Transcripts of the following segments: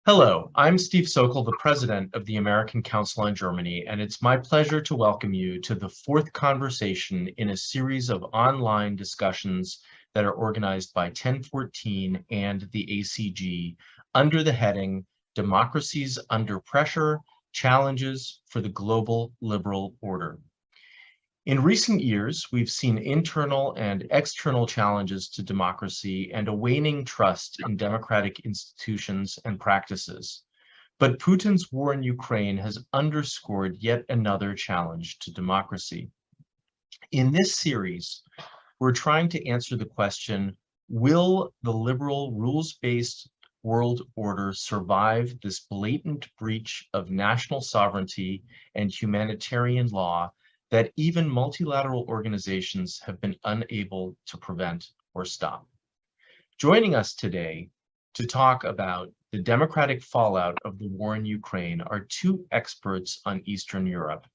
Hello, I'm Steve Sokol, the president of the American Council on Germany, and it's my pleasure to welcome you to the fourth conversation in a series of online discussions that are organized by 1014 and the ACG under the heading Democracies Under Pressure, Challenges for the Global Liberal Order. In recent years, we've seen internal and external challenges to democracy and a waning trust in democratic institutions and practices. But Putin's war in Ukraine has underscored yet another challenge to democracy. In this series, we're trying to answer the question, will the liberal rules-based world order survive this blatant breach of national sovereignty and humanitarian law that even multilateral organizations have been unable to prevent or stop? Joining us today to talk about the democratic fallout of the war in Ukraine are two experts on Eastern Europe.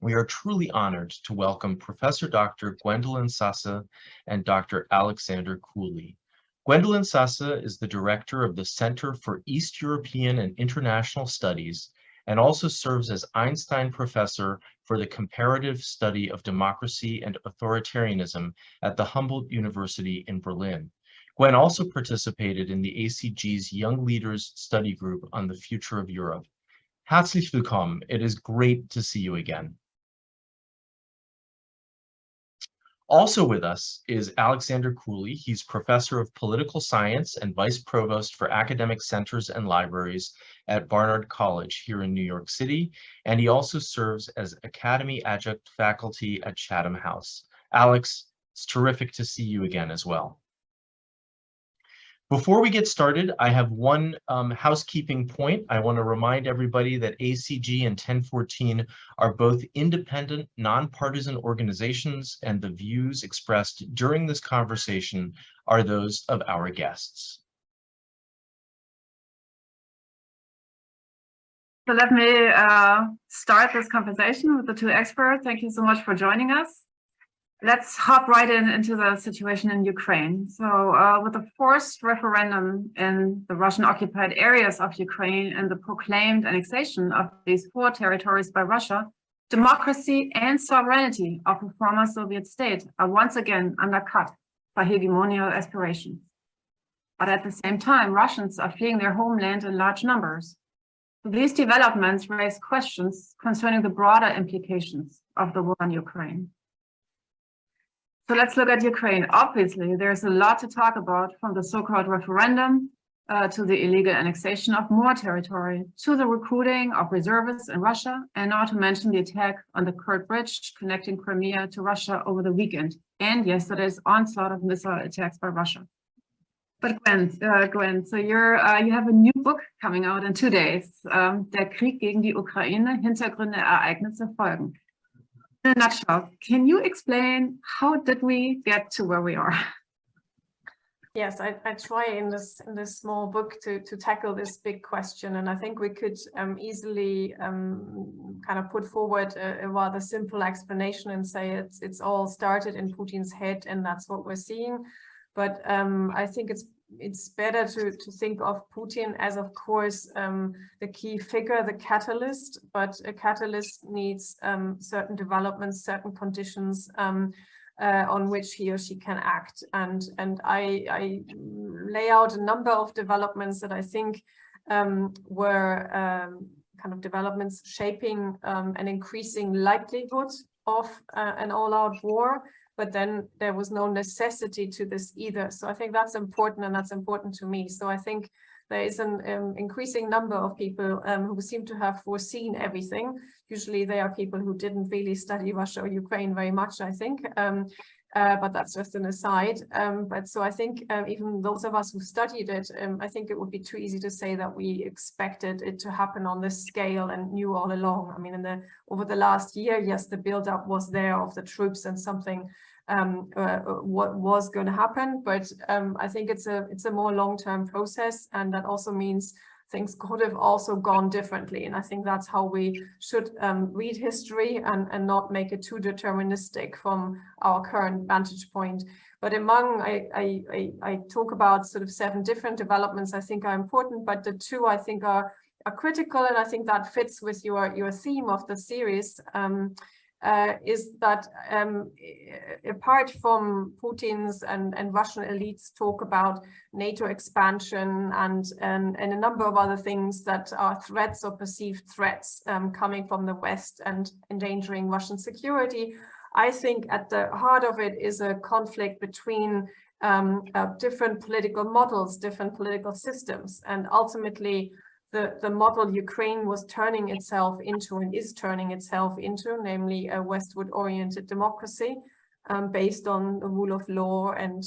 We are truly honored to welcome Professor Dr. Gwendolyn Sasse and Dr. Alexander Cooley. Gwendolyn Sasse is the director of the Center for East European and International Studies and also serves as Einstein Professor for the Comparative Study of Democracy and Authoritarianism at the Humboldt University in Berlin. Gwen also participated in the ACG's Young Leaders Study Group on the Future of Europe. Herzlich willkommen. It is great to see you again. Also with us is Alexander Cooley. He's Professor of Political Science and Vice Provost for Academic Centers and Libraries at Barnard College here in New York City, and he also serves as Academy Adjunct Faculty at Chatham House. Alex, it's terrific to see you again as well. Before we get started, I have one housekeeping point. I want to remind everybody that ACG and 1014 are both independent, nonpartisan organizations, and the views expressed during this conversation are those of our guests. So let me start this conversation with the two experts. Thank you so much for joining us. Let's hop right into the situation in Ukraine. So with the forced referendum in the Russian-occupied areas of Ukraine and the proclaimed annexation of these 4 territories by Russia, democracy and sovereignty of a former Soviet state are once again undercut by hegemonial aspirations. But at the same time, Russians are fleeing their homeland in large numbers. These developments raise questions concerning the broader implications of the war in Ukraine. So let's look at Ukraine. Obviously, there's a lot to talk about, from the so-called referendum to the illegal annexation of more territory, to the recruiting of reservists in Russia, and not to mention the attack on the Kerch Bridge connecting Crimea to Russia over the weekend, and yesterday's onslaught of missile attacks by Russia. But Gwen, so you have a new book coming out in 2 days, Der Krieg gegen die Ukraine, Hintergründe, Ereignisse, Folgen. In a nutshell, can you explain how did we get to where we are? Yes, I try in this small book to tackle this big question, and I think we could easily kind of put forward a rather simple explanation and say it's all started in Putin's head, and that's what we're seeing. But I think it's better to think of Putin as, of course, the key figure, the catalyst, but a catalyst needs certain developments, certain conditions on which he or she can act. And I lay out a number of developments that I think were kind of developments shaping an increasing likelihood of an all-out war. But then there was no necessity to this either. So I think that's important, and that's important to me. So I think there is an increasing number of people who seem to have foreseen everything. Usually they are people who didn't really study Russia or Ukraine very much, I think. But that's just an aside. But so I think even those of us who studied it, I think it would be too easy to say that we expected it to happen on this scale and knew all along. I mean, over the last year, yes, the buildup was there of the troops and something what was going to happen, but I think it's a more long-term process, and that also means things could have also gone differently. And I think that's how we should read history and not make it too deterministic from our current vantage point. But among, I talk about sort of 7 different developments I think are important, but the 2 I think are critical, and I think that fits with your theme of the series, is that apart from Putin's and Russian elites talk about NATO expansion and a number of other things that are threats or perceived threats coming from the West and endangering Russian security, I think at the heart of it is a conflict between different political models, different political systems, and ultimately the model Ukraine was turning itself into and is turning itself into, namely a westward-oriented democracy based on the rule of law and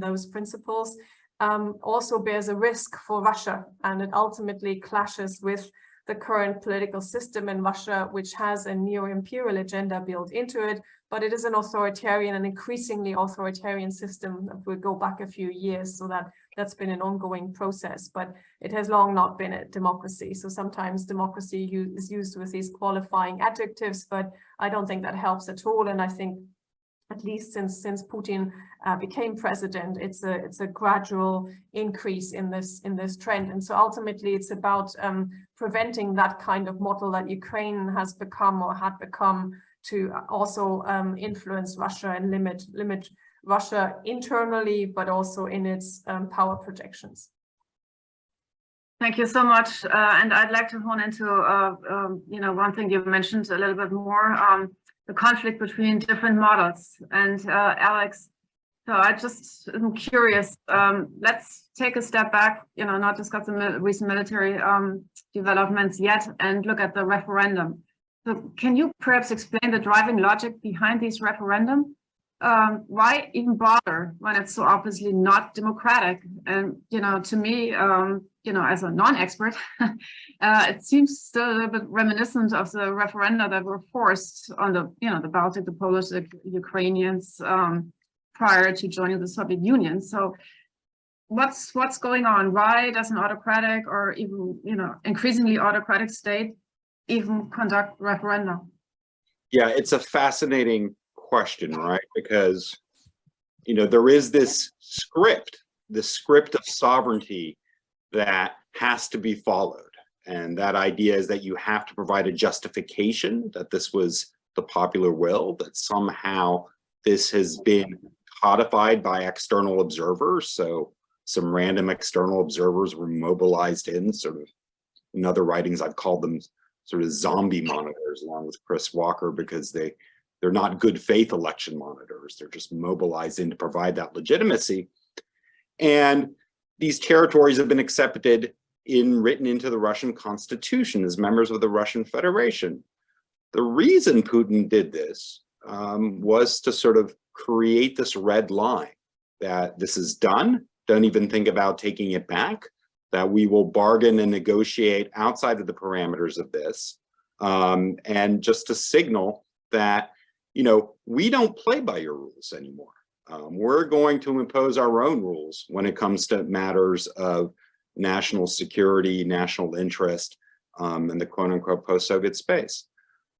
those principles, also bears a risk for Russia, and it ultimately clashes with the current political system in Russia, which has a neo-imperial agenda built into it, but it is an authoritarian and increasingly authoritarian system if we go back a few years, so that's been an ongoing process, but it has long not been a democracy. So sometimes democracy is used with these qualifying adjectives, but I don't think that helps at all. And I think at least since Putin became president, it's a gradual increase in this trend. And so ultimately it's about preventing that kind of model that Ukraine has become or had become to also influence Russia and limit Russia internally, but also in its power projections. Thank you so much. And I'd like to hone into one thing you mentioned a little bit more, the conflict between different models. And Alex, so I just am curious, let's take a step back, not discuss the recent military developments yet and look at the referendum. So can you perhaps explain the driving logic behind these referendum? Why even bother when it's so obviously not democratic? And, to me, as a non-expert, it seems still a little bit reminiscent of the referenda that were forced on the Baltic, the Polish, the Ukrainians prior to joining the Soviet Union. So what's going on? Why does an autocratic or even, increasingly autocratic state even conduct referenda? Yeah, it's a fascinating question, right? Because, there is this script of sovereignty that has to be followed. And that idea is that you have to provide a justification that this was the popular will, that somehow this has been codified by external observers. So some random external observers were mobilized in other writings, I've called them sort of zombie monitors along with Chris Walker, because they're not good faith election monitors. They're just mobilized in to provide that legitimacy. And these territories have been accepted written into the Russian constitution as members of the Russian Federation. The reason Putin did this was to sort of create this red line that this is done, don't even think about taking it back, that we will bargain and negotiate outside of the parameters of this, and just to signal that, we don't play by your rules anymore. We're going to impose our own rules when it comes to matters of national security, national interest, in the quote-unquote post-Soviet space.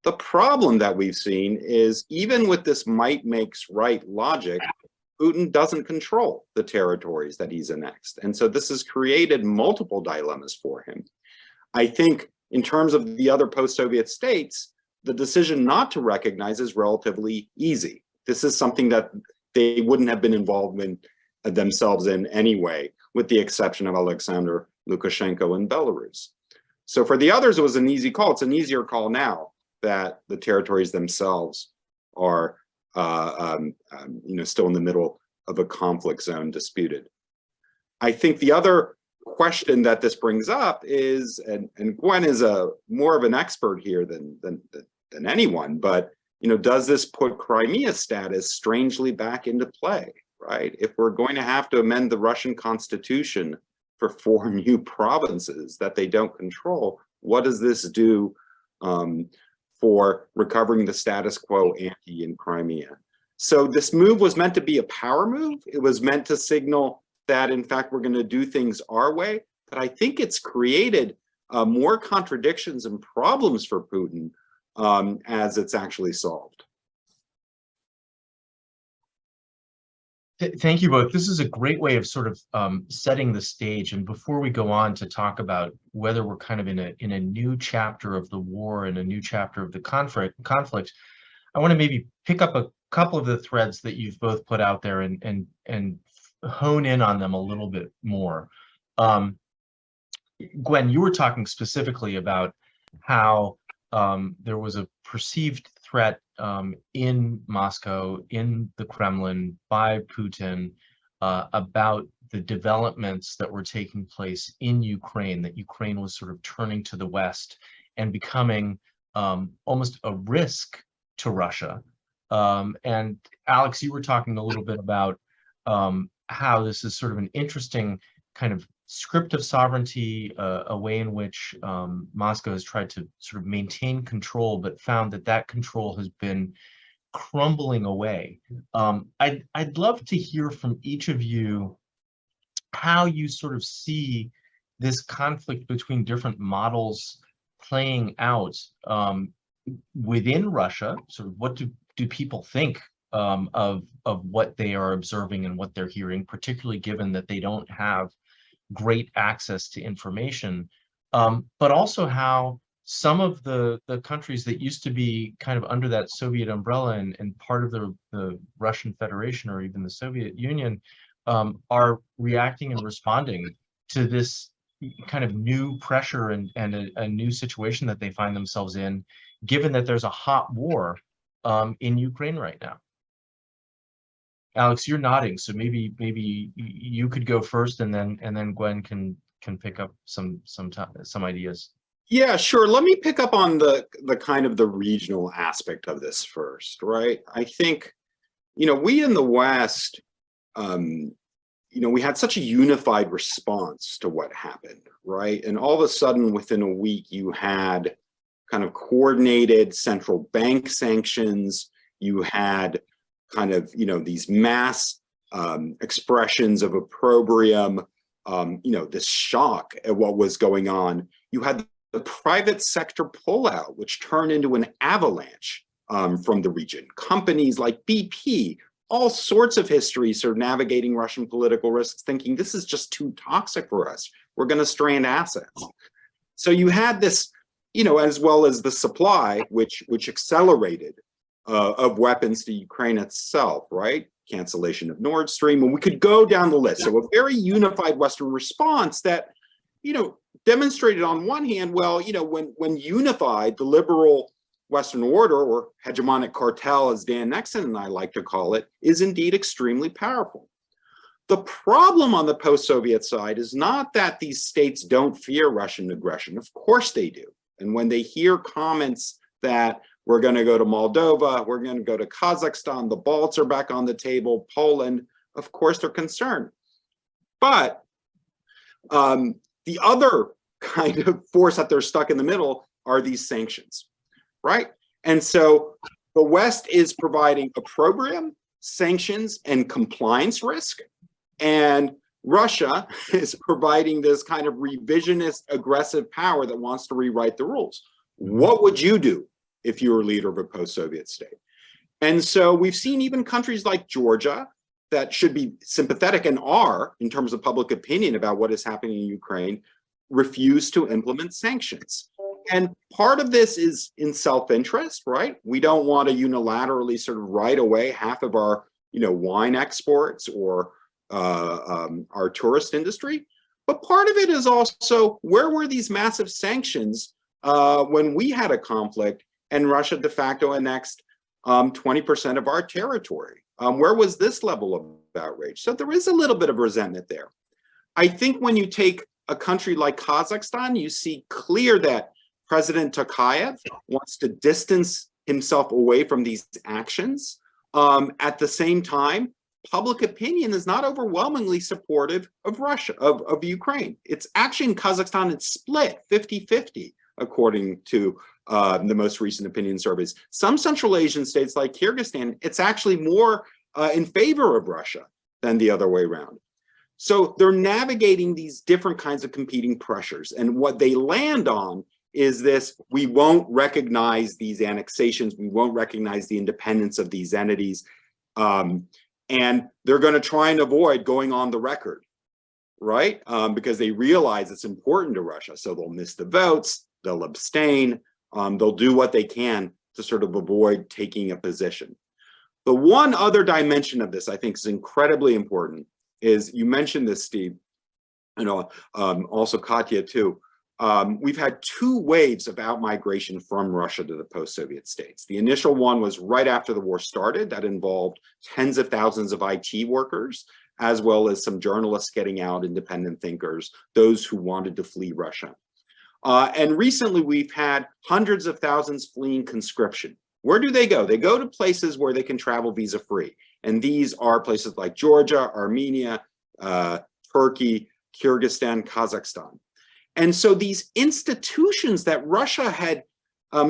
The problem that we've seen is even with this might makes right logic, Putin doesn't control the territories that he's annexed. And so this has created multiple dilemmas for him. I think in terms of the other post-Soviet states, the decision not to recognize is relatively easy. This is something that they wouldn't have been involved in themselves in anyway, with the exception of Alexander Lukashenko in Belarus. So for the others, it was an easy call. It's an easier call now that the territories themselves are still in the middle of a conflict zone disputed. I think the other question that this brings up is, and Gwen is more of an expert here than anyone, but does this put Crimea status strangely back into play, right? If we're going to have to amend the Russian constitution for 4 new provinces that they don't control, what does this do for recovering the status quo ante in Crimea? So this move was meant to be a power move. It was meant to signal that, in fact, we're going to do things our way. that I think it's created more contradictions and problems for Putin as it's actually solved. Thank you both. This is a great way of sort of setting the stage. And before we go on to talk about whether we're kind of in a new chapter of the war and a new chapter of the conflict, I want to maybe pick up a couple of the threads that you've both put out there and hone in on them a little bit more. Gwen, you were talking specifically about how there was a perceived threat in Moscow, in the Kremlin, by Putin about the developments that were taking place in Ukraine, that Ukraine was sort of turning to the West and becoming almost a risk to Russia. And Alex, you were talking a little bit about how this is sort of an interesting kind of script of sovereignty, a way in which Moscow has tried to sort of maintain control, but found that that control has been crumbling away. I'd love to hear from each of you how you sort of see this conflict between different models playing out within Russia. Sort of what do people think of what they are observing and what they're hearing, particularly given that they don't have great access to information, but also how some of the countries that used to be kind of under that Soviet umbrella and part of the Russian Federation or even the Soviet Union are reacting and responding to this kind of new pressure and a new situation that they find themselves in, given that there's a hot war in Ukraine right now. Alex, you're nodding, so maybe you could go first, and then Gwen can pick up some ideas. Yeah, sure. Let me pick up on the kind of the regional aspect of this first, right? I think, we in the West, we had such a unified response to what happened, right? And all of a sudden, within a week, you had kind of coordinated central bank sanctions. You had kind of, these mass expressions of opprobrium, this shock at what was going on. You had the private sector pullout, which turned into an avalanche from the region. Companies like BP, all sorts of histories sort of navigating Russian political risks, thinking this is just too toxic for us. We're going to strand assets. So you had this, as well as the supply, which accelerated of weapons to Ukraine itself, right? Cancellation of Nord Stream, and we could go down the list. So a very unified Western response that, demonstrated on one hand, well, when unified, the liberal Western order, or hegemonic cartel, as Dan Nexon and I like to call it, is indeed extremely powerful. The problem on the post-Soviet side is not that these states don't fear Russian aggression. Of course they do. And when they hear comments that we're going to go to Moldova, we're going to go to Kazakhstan, the Balts are back on the table, Poland, of course they're concerned. But the other kind of force that they're stuck in the middle are these sanctions, right? And so the West is providing opprobrium, sanctions, and compliance risk. And Russia is providing this kind of revisionist, aggressive power that wants to rewrite the rules. What would you do if you were leader of a post-Soviet state? And so we've seen even countries like Georgia that should be sympathetic and are, in terms of public opinion about what is happening in Ukraine, refuse to implement sanctions. And part of this is in self-interest, right? We don't want to unilaterally sort of right away half of our, wine exports or our tourist industry. But part of it is also, where were these massive sanctions when we had a conflict and Russia de facto annexed 20% of our territory? Where was this level of outrage? So there is a little bit of resentment there. I think when you take a country like Kazakhstan, you see clear that President Tokayev wants to distance himself away from these actions. At the same time, public opinion is not overwhelmingly supportive of Russia, of Ukraine. It's actually in Kazakhstan, it's split 50-50, according to the most recent opinion surveys. Some Central Asian states like Kyrgyzstan, it's actually more in favor of Russia than the other way around. So they're navigating these different kinds of competing pressures. And what they land on is this: we won't recognize these annexations, we won't recognize the independence of these entities. And they're going to try and avoid going on the record, right? Because they realize it's important to Russia. So they'll miss the votes, they'll abstain, they'll do what they can to sort of avoid taking a position. The one other dimension of this I think is incredibly important is, you mentioned this, Steve, also Katya too. We've had two waves of outmigration from Russia to the post-Soviet states. The initial one was right after the war started. That involved tens of thousands of IT workers, as well as some journalists getting out, independent thinkers, those who wanted to flee Russia. And recently we've had hundreds of thousands fleeing conscription. Where do they go? They go to places where they can travel visa-free. And these are places like Georgia, Armenia, Turkey, Kyrgyzstan, Kazakhstan. And so these institutions that Russia had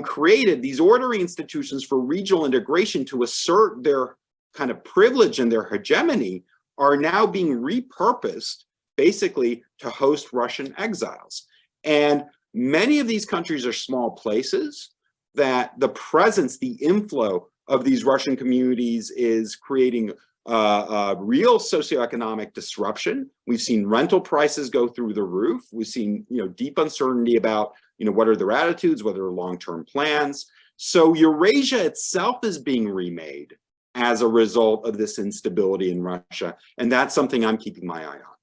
created, these ordering institutions for regional integration to assert their kind of privilege and their hegemony, are now being repurposed basically to host Russian exiles. And many of these countries are small places that the presence, the inflow of these Russian communities is creating real socioeconomic disruption. We've seen rental prices go through the roof. We've seen, deep uncertainty about, what are their attitudes, what are long-term plans. So Eurasia itself is being remade as a result of this instability in Russia. And that's something I'm keeping my eye on.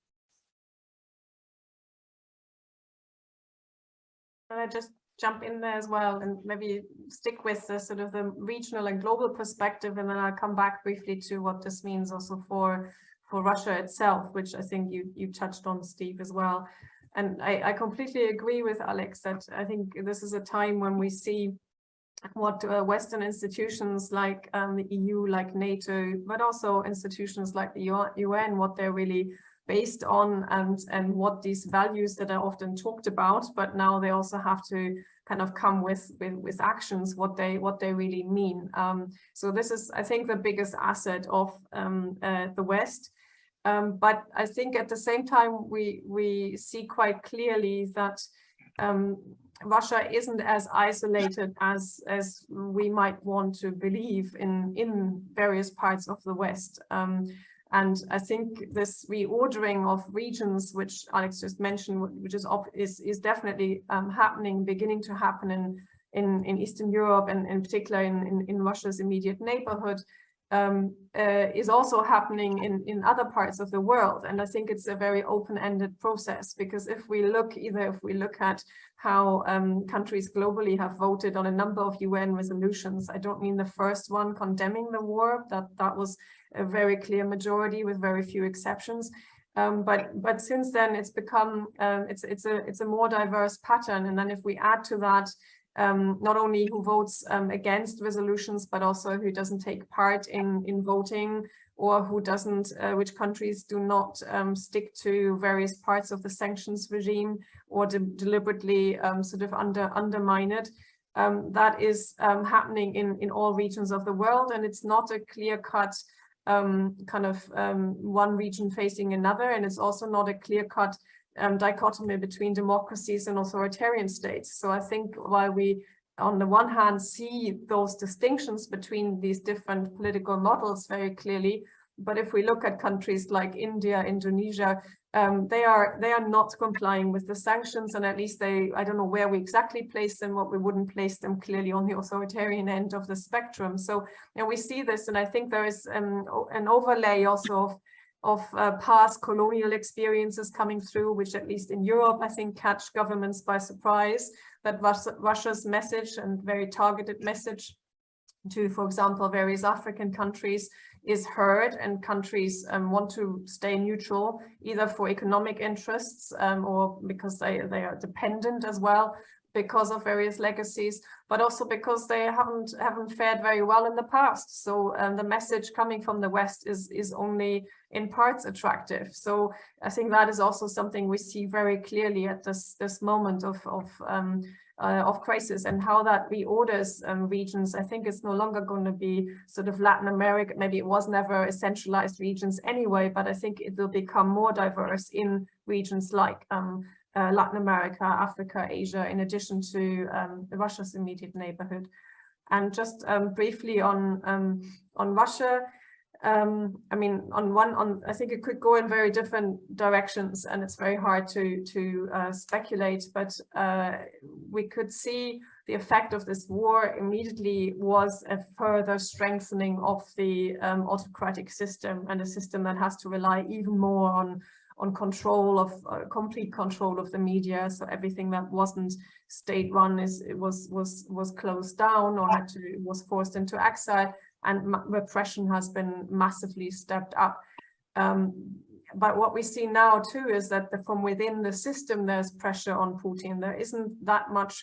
Can I just jump in there as well and maybe stick with the sort of the regional and global perspective, and then I'll come back briefly to what this means also for Russia itself, which I think you touched on, Steve, as well. And I completely agree with Alex that I think this is a time when we see what Western institutions like the EU, like NATO, but also institutions like the UN, what they're really based on, and what these values that are often talked about, but now they also have to kind of come with actions, what they really mean. So this is, I think, the biggest asset of the West. But I think at the same time, we see quite clearly that Russia isn't as isolated as we might want to believe in various parts of the West. And I think this reordering of regions, which Alex just mentioned, which is definitely beginning to happen in Eastern Europe, and in particular in Russia's immediate neighborhood, is also happening in other parts of the world. And I think it's a very open-ended process, because if we look at how countries globally have voted on a number of UN resolutions, I don't mean the first one condemning the war, that was a very clear majority with very few exceptions. But since then it's become it's a more diverse pattern. And then if we add to that not only who votes against resolutions, but also who doesn't take part in voting, or who doesn't, which countries do not stick to various parts of the sanctions regime, or deliberately sort of undermine it. That is happening in all regions of the world, and it's not a clear-cut kind of one region facing another, and it's also not a clear-cut dichotomy between democracies and authoritarian states. So I think while we, on the one hand, see those distinctions between these different political models very clearly, but if we look at countries like India, Indonesia, they are not complying with the sanctions, and at least I don't know where we exactly place them, but we wouldn't place them clearly on the authoritarian end of the spectrum. So we see this, and I think there is an overlay also of past colonial experiences coming through, which at least in Europe, I think, catch governments by surprise, that Russia's message, and very targeted message to, for example, various African countries, is heard, and countries want to stay neutral, either for economic interests or because they are dependent as well because of various legacies, but also because they haven't fared very well in the past. So the message coming from the West is only in parts attractive. So I think that is also something we see very clearly at this moment of crisis, and how that reorders regions. I think it's no longer going to be sort of Latin America. Maybe it was never a centralized regions anyway, but I think it will become more diverse in regions like Latin America, Africa, Asia, in addition to Russia's immediate neighborhood. And just briefly on Russia, I mean, I think it could go in very different directions, and it's very hard to speculate. But we could see the effect of this war immediately was a further strengthening of the autocratic system, and a system that has to rely even more on control of complete control of the media. So everything that wasn't state run was closed down or was forced into exile, and repression has been massively stepped up. But what we see now too is that from within the system there's pressure on Putin. There isn't that much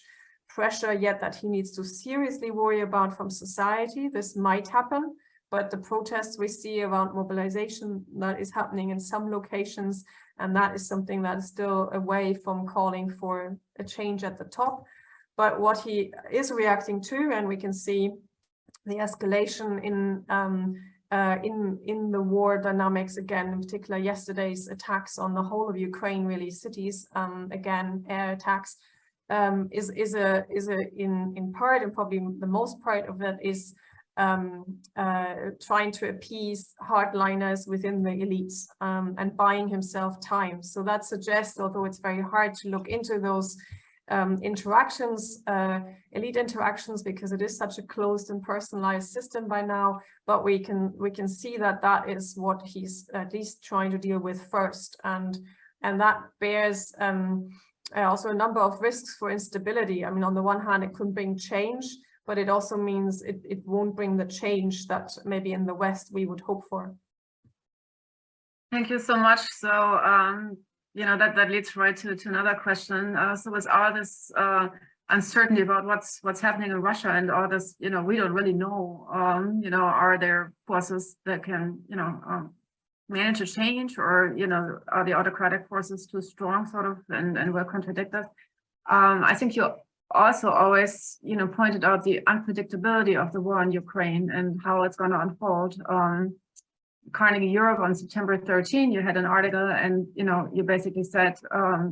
pressure yet that he needs to seriously worry about from society. This might happen, but the protests we see around mobilization, that is happening in some locations, and that is something that is still away from calling for a change at the top. But what he is reacting to, and we can see the escalation in the war dynamics again, in particular yesterday's attacks on the whole of Ukraine, really cities, again air attacks, is in part, and probably the most part of it is trying to appease hardliners within the elites, and buying himself time. So that suggests, although it's very hard to look into those interactions, elite interactions, because it is such a closed and personalized system by now, but we can see that is what he's at least trying to deal with first, and that bears also a number of risks for instability. I mean, on the one hand, it could bring change, but it also means it won't bring the change that maybe in the West we would hope for. Thank you so much. So you know, that leads right to another question. So with all this uncertainty about what's happening in Russia and all this, you know, we don't really know, you know, are there forces that can, you know, manage a change, or, you know, are the autocratic forces too strong, sort of, and will contradict us? I think you also always, you know, pointed out the unpredictability of the war in Ukraine and how it's going to unfold. Carnegie Europe on September 13, you had an article, and, you know, you basically said,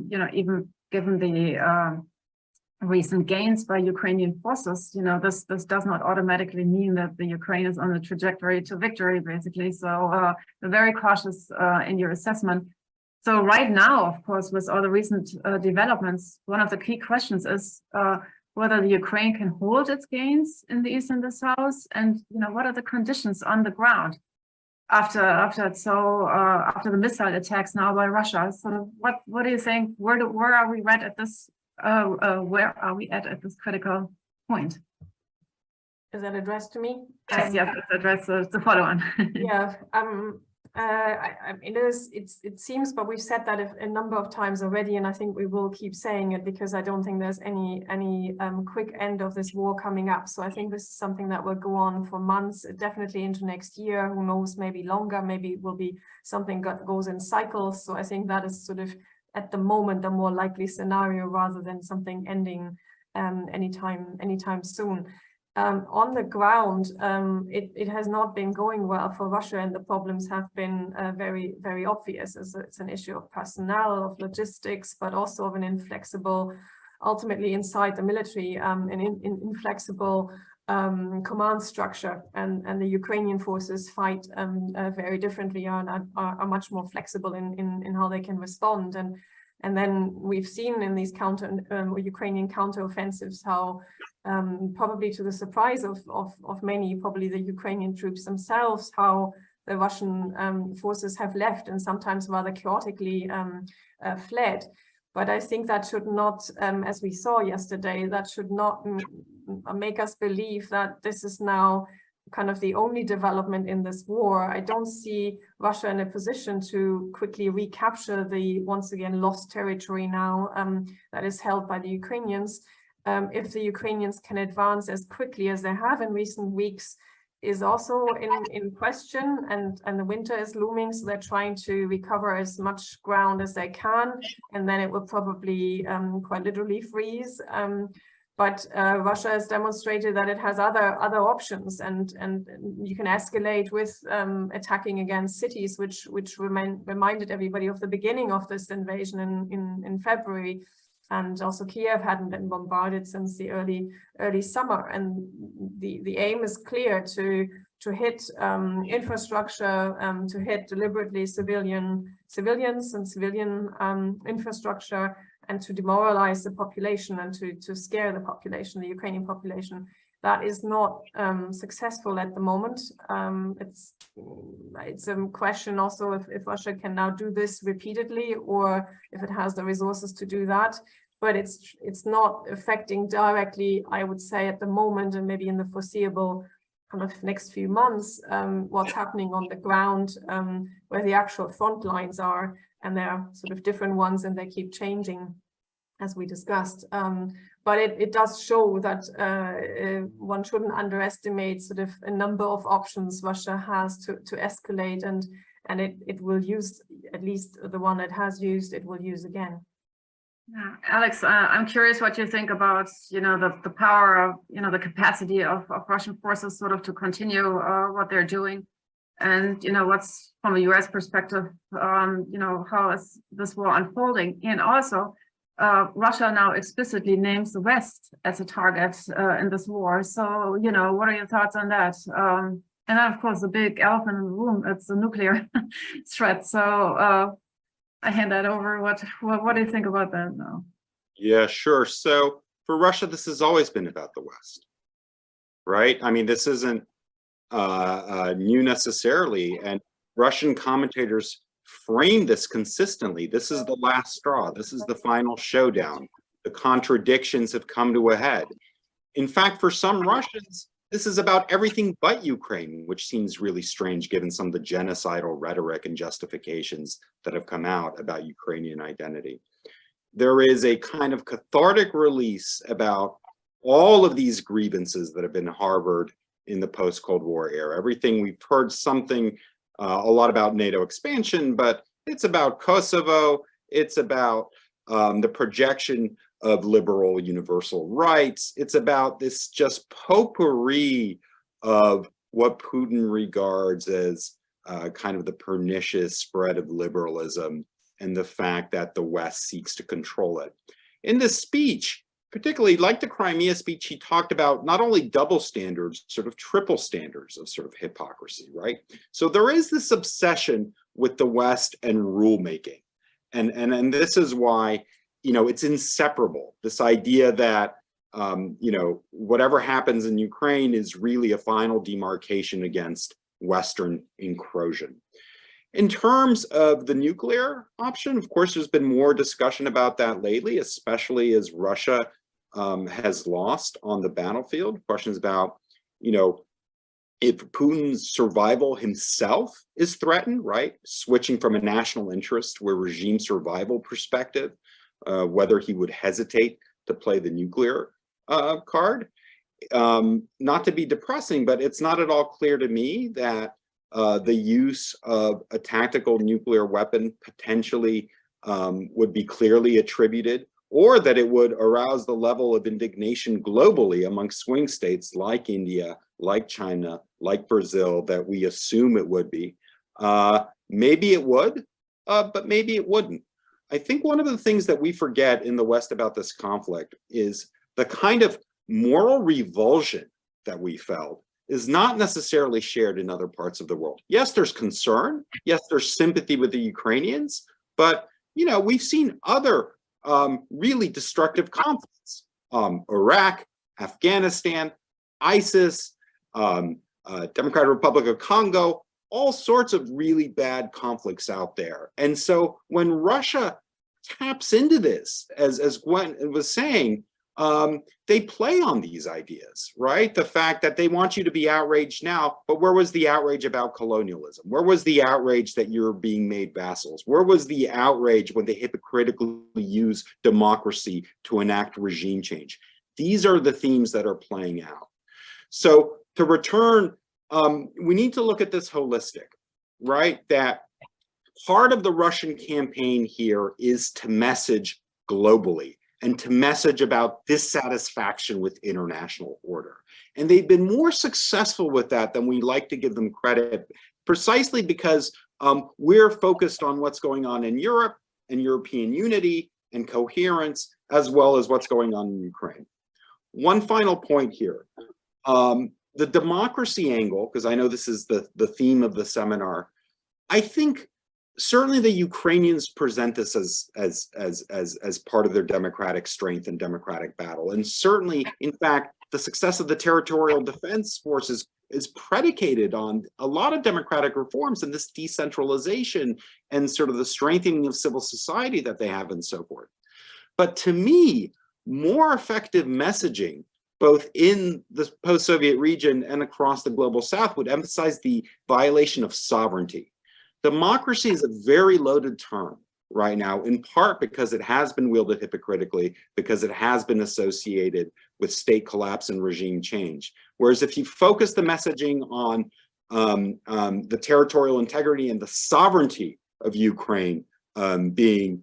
you know, even given the recent gains by Ukrainian forces, you know, this does not automatically mean that the Ukraine is on the trajectory to victory, basically. So you're very cautious in your assessment. So right now, of course, with all the recent developments, one of the key questions is whether the Ukraine can hold its gains in the east and the south, and, you know, what are the conditions on the ground after the missile attacks now by Russia. So what do you think? Where are we at this? Where are we at this critical point? Is that addressed to me? Yes, let's address the follow-on. Yeah. I mean, it seems, but we've said that a number of times already, and I think we will keep saying it, because I don't think there's any quick end of this war coming up. So I think this is something that will go on for months, definitely into next year. Who knows? Maybe longer. Maybe it will be something that goes in cycles. So I think that is sort of at the moment the more likely scenario, rather than something ending anytime soon. On the ground, it has not been going well for Russia, and the problems have been very, very obvious. It's an issue of personnel, of logistics, but also of an inflexible, ultimately inside the military, an inflexible command structure. And the Ukrainian forces fight very differently, are much more flexible in how they can respond. And then we've seen in these Ukrainian counteroffensives how, probably to the surprise of many, probably the Ukrainian troops themselves, how the Russian forces have left, and sometimes rather chaotically fled. But I think that should not, as we saw yesterday, that should not make us believe that this is now kind of the only development in this war. I don't see Russia in a position to quickly recapture the once again lost territory now that is held by the Ukrainians. if the Ukrainians can advance as quickly as they have in recent weeks is also in question, and the winter is looming, so they're trying to recover as much ground as they can, and then it will probably quite literally freeze. But Russia has demonstrated that it has other options, and you can escalate with attacking against cities, which reminded everybody of the beginning of this invasion in February. And also Kiev hadn't been bombarded since the early summer, and the aim is clear to hit infrastructure, to hit deliberately civilians and civilian infrastructure, and to demoralize the population and to scare the population, the Ukrainian population. That is not successful at the moment. It's a question also if Russia can now do this repeatedly, or if it has the resources to do that. But it's not affecting directly, I would say, at the moment, and maybe in the foreseeable kind of next few months, what's happening on the ground, where the actual front lines are, and there are sort of different ones, and they keep changing, as we discussed. But it does show that one shouldn't underestimate sort of a number of options Russia has to escalate, and it will use, at least the one it has used, it will use again. Yeah. Alex, I'm curious what you think about, the power of, the capacity of Russian forces sort of to continue what they're doing. And, what's from a US perspective, how is this war unfolding? And also, Russia now explicitly names the West as a target in this war. So, what are your thoughts on that? And then, of course, the big elephant in the room, it's the nuclear threat. So I hand that over. What do you think about that now? Yeah, sure. So for Russia, this has always been about the West, right? I mean, this isn't new necessarily, and Russian commentators frame this consistently. This is the last straw. This is the final showdown. The contradictions have come to a head. In fact, for some Russians, this is about everything but Ukraine, which seems really strange given some of the genocidal rhetoric and justifications that have come out about Ukrainian identity. There is a kind of cathartic release about all of these grievances that have been harbored in the post-Cold War era. Everything we've heard something, a lot about NATO expansion, but it's about Kosovo, it's about the projection of liberal universal rights. It's about this just potpourri of what Putin regards as kind of the pernicious spread of liberalism and the fact that the West seeks to control it. In this speech, particularly like the Crimea speech, he talked about not only double standards, sort of triple standards of sort of hypocrisy, right? So there is this obsession with the West and rulemaking. And this is why, it's inseparable. This idea that, whatever happens in Ukraine is really a final demarcation against Western incursion. In terms of the nuclear option, of course, there's been more discussion about that lately, especially as Russia has lost on the battlefield. Questions about, if Putin's survival himself is threatened, right? Switching from a national interest to a regime survival perspective, whether he would hesitate to play the nuclear card. Not to be depressing, but it's not at all clear to me that the use of a tactical nuclear weapon potentially would be clearly attributed, or that it would arouse the level of indignation globally among swing states like India, like China, like Brazil, that we assume it would be. Maybe it would, but maybe it wouldn't. I think one of the things that we forget in the West about this conflict is the kind of moral revulsion that we felt is not necessarily shared in other parts of the world. Yes, there's concern. Yes, there's sympathy with the Ukrainians, but we've seen other really destructive conflicts. Iraq, Afghanistan, ISIS, Democratic Republic of Congo, all sorts of really bad conflicts out there. And so when Russia taps into this, as Gwen was saying, they play on these ideas, right? The fact that they want you to be outraged now, but where was the outrage about colonialism? Where was the outrage that you're being made vassals? Where was the outrage when they hypocritically use democracy to enact regime change? These are the themes that are playing out. So to return, we need to look at this holistic, right? That part of the Russian campaign here is to message globally and to message about dissatisfaction with international order. And they've been more successful with that than we like to give them credit, precisely because we're focused on what's going on in Europe and European unity and coherence, as well as what's going on in Ukraine. One final point here. The democracy angle, because I know this is the theme of the seminar, I think certainly the Ukrainians present this as part of their democratic strength and democratic battle. And certainly, in fact, the success of the territorial defense forces is predicated on a lot of democratic reforms and this decentralization and sort of the strengthening of civil society that they have and so forth. But to me, more effective messaging, both in the post-Soviet region and across the global South, would emphasize the violation of sovereignty. Democracy is a very loaded term right now, in part because it has been wielded hypocritically, because it has been associated with state collapse and regime change. Whereas if you focus the messaging on the territorial integrity and the sovereignty of Ukraine being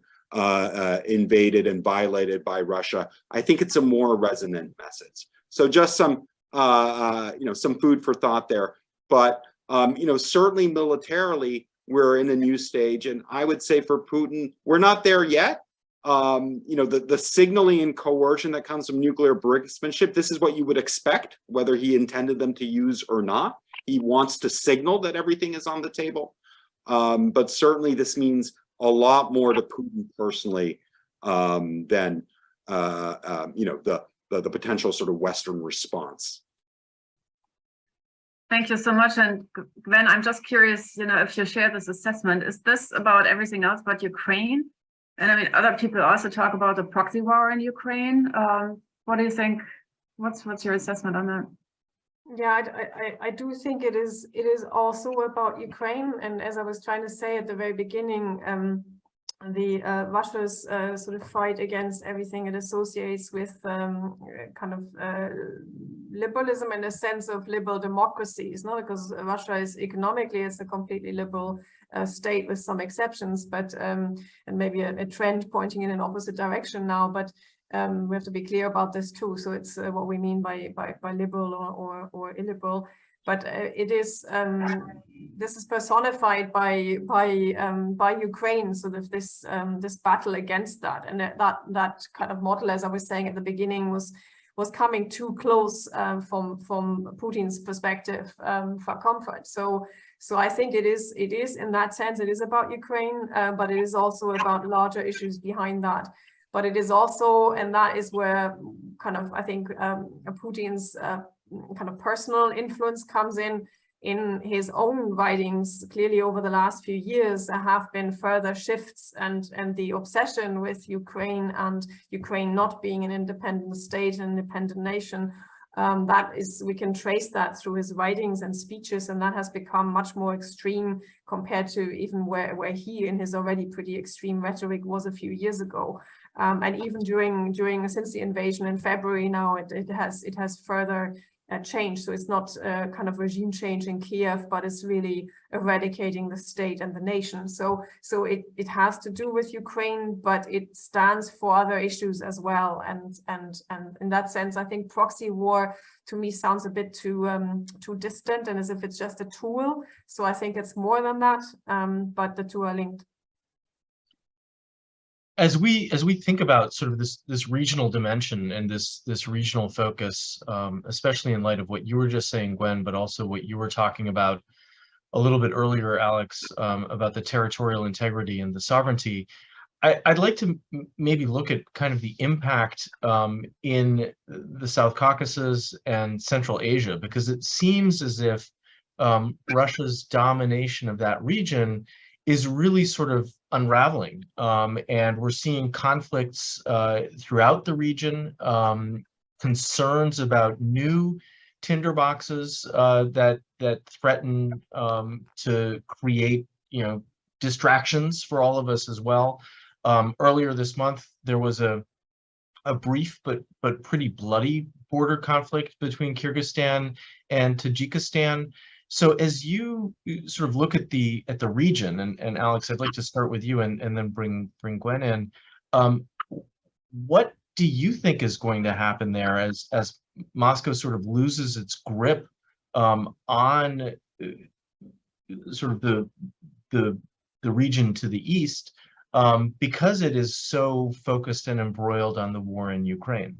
invaded and violated by Russia, I think it's a more resonant message. So just some some food for thought there. But certainly militarily, we're in a new stage, and I would say for Putin, we're not there yet. The signaling and coercion that comes from nuclear brinksmanship, this is what you would expect, whether he intended them to use or not. He wants to signal that everything is on the table. But certainly this means a lot more to Putin personally than the potential sort of Western response. Thank you so much. And Gwen, I'm just curious, if you share this assessment, is this about everything else but Ukraine? And I mean, other people also talk about the proxy war in Ukraine. What do you think? What's your assessment on that? Yeah, I do think it is also about Ukraine. And as I was trying to say at the very beginning, Russia's sort of fight against everything it associates with kind of liberalism in a sense of liberal democracies, not because Russia is economically, it's a completely liberal state with some exceptions, but and maybe a trend pointing in an opposite direction now, but we have to be clear about this too. So it's what we mean by liberal or illiberal. But it is this is personified by Ukraine, sort of this battle against that, and that kind of model, as I was saying at the beginning, was coming too close from Putin's perspective for comfort. So I think it is in that sense it is about Ukraine, but it is also about larger issues behind that. But it is also, and that is where kind of I think Putin's kind of personal influence comes in his own writings. Clearly over the last few years there have been further shifts, and the obsession with Ukraine and Ukraine not being an independent state, an independent nation, that is, we can trace that through his writings and speeches, and that has become much more extreme compared to even where he in his already pretty extreme rhetoric was a few years ago. And even during since the invasion in February now, it has further change. So it's not kind of regime change in Kiev, but it's really eradicating the state and the nation. So it has to do with Ukraine, but it stands for other issues as well. And in that sense, I think proxy war to me sounds a bit too distant and as if it's just a tool. So I think it's more than that, but the two are linked. As we think about sort of this regional dimension and this regional focus, especially in light of what you were just saying, Gwen, but also what you were talking about a little bit earlier, Alex, about the territorial integrity and the sovereignty, I'd like to maybe look at kind of the impact in the South Caucasus and Central Asia, because it seems as if Russia's domination of that region is really sort of unraveling, and we're seeing conflicts throughout the region, concerns about new tinderboxes that threaten to create distractions for all of us as well. Earlier this month, there was a a brief but pretty bloody border conflict between Kyrgyzstan and Tajikistan. So as you sort of look at the region, and Alex, I'd like to start with you and then bring Gwen in. What do you think is going to happen there as Moscow sort of loses its grip on sort of the region to the east, because it is so focused and embroiled on the war in Ukraine?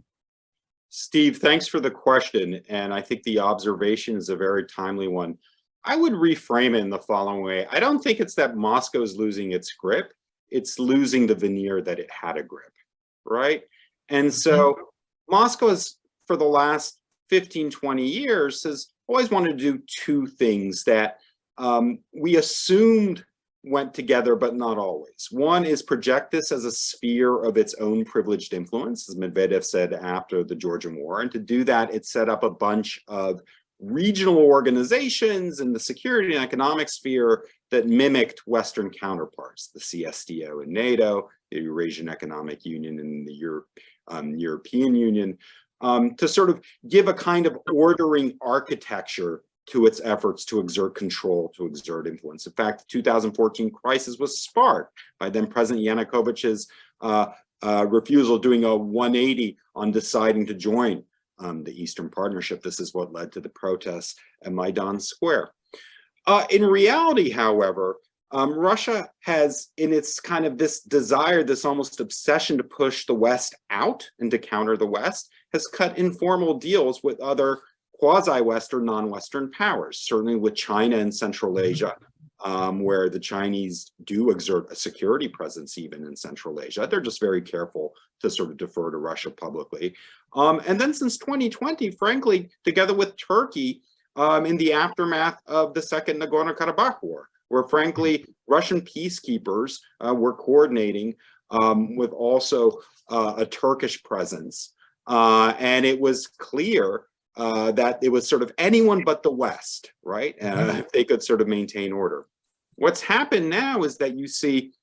Steve, thanks for the question. And I think the observation is a very timely one. I would reframe it in the following way. I don't think it's that Moscow is losing its grip. It's losing the veneer that it had a grip, right? And so Moscow has, for the last 15, 20 years, has always wanted to do two things that we assumed went together, but not always. One is project this as a sphere of its own privileged influence, as Medvedev said after the Georgian War. And to do that, it set up a bunch of regional organizations in the security and economic sphere that mimicked Western counterparts, the CSTO in NATO, the Eurasian Economic Union and the European Union, to sort of give a kind of ordering architecture to its efforts to exert control, to exert influence. In fact, the 2014 crisis was sparked by then President Yanukovych's refusal, doing a 180 on deciding to join the Eastern Partnership. This is what led to the protests at Maidan Square. In reality, however, Russia has, in its kind of this desire, this almost obsession to push the West out and to counter the West, has cut informal deals with other quasi-Western, non-Western powers, certainly with China and Central Asia, where the Chinese do exert a security presence even in Central Asia. They're just very careful to sort of defer to Russia publicly. And then since 2020, frankly, together with Turkey, in the aftermath of the Second Nagorno-Karabakh War, where frankly, Russian peacekeepers were coordinating with also a Turkish presence. And it was clear that it was sort of anyone but the West, right? If they could sort of maintain order. What's happened now is that you see